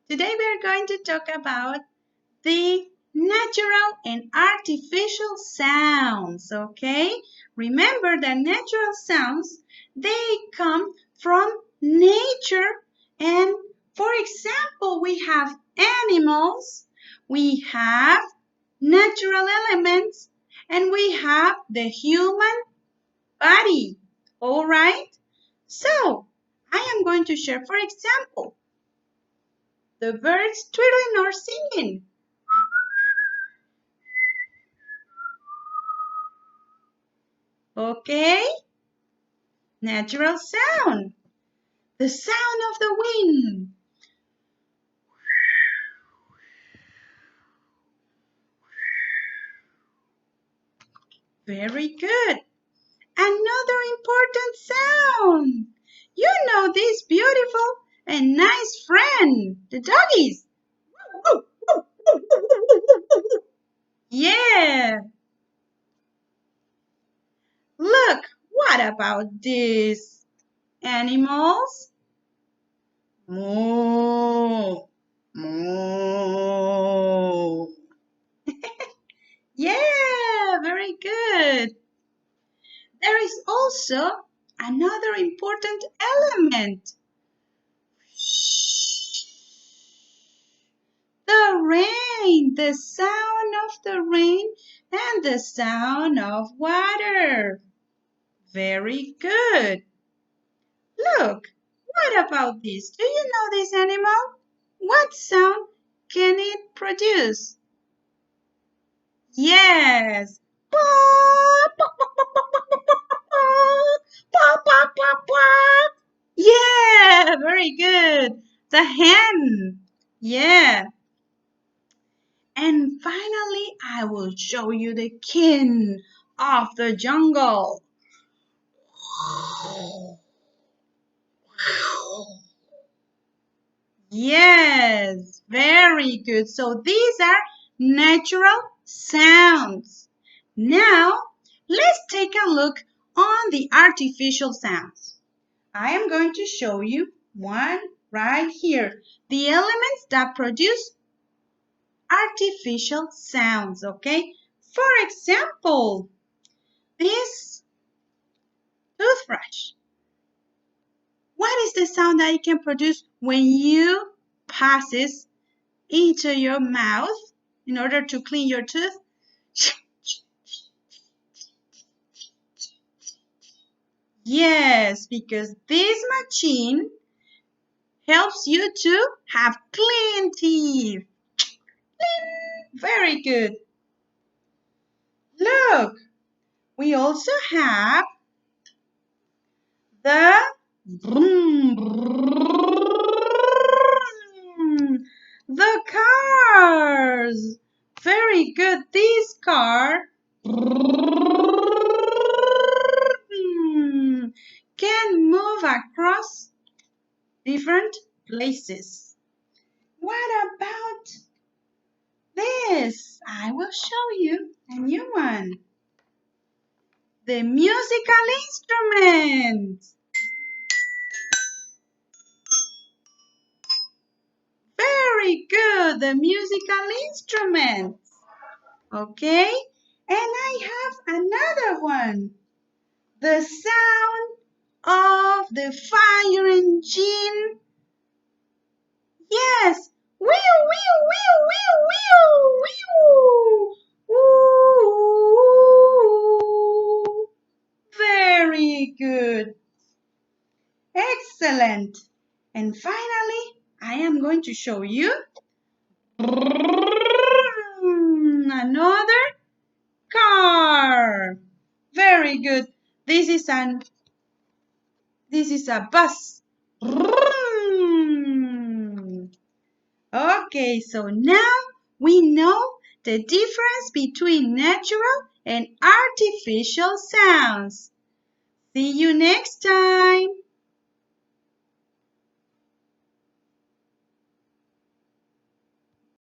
Today we are going to talk about the natural and artificial sounds, okay? Remember that natural sounds, they come from nature, and for example, we have animals, we have natural elements, and we have the human body, all right? So, I am going to share, for example, the birds twittering or singing. Okay? Natural sound. The sound of the wind. Very good. Another important sound. You know this beautiful and nice friend, the doggies. Yeah. Look, what about these animals? Moo. Moo. Yeah, very good. There is also another important element. The rain, the sound of the rain and the sound of water. Very good. Look, what about this? Do you know this animal? What sound can it produce? Yes. Yeah, very good. The hen. Yeah. And finally, I will show you the king of the jungle. Yes, very good. So these are natural sounds. Now, let's take a look on the artificial sounds. I am going to show you one right here. The elements that produce artificial sounds, okay? For example, this toothbrush. What is the sound that it can produce when you passes into your mouth in order to clean your tooth? Yes, because this machine helps you to have clean teeth. Very good. Look, we also have the vroom, vroom, the cars. Very good. This car can move across different places. What about this? I will show you a new one. The musical instrument. Very good, the musical instruments. Okay, and I have another one. The sound of the fire engine. Yes, wheel, wheel, wheel, wheel, wheel, wheel. Ooh. Very good. Excellent. And finally, I am going to show you another car. Very good. This is a bus. Okay, so now we know the difference between natural and artificial sounds. See you next time.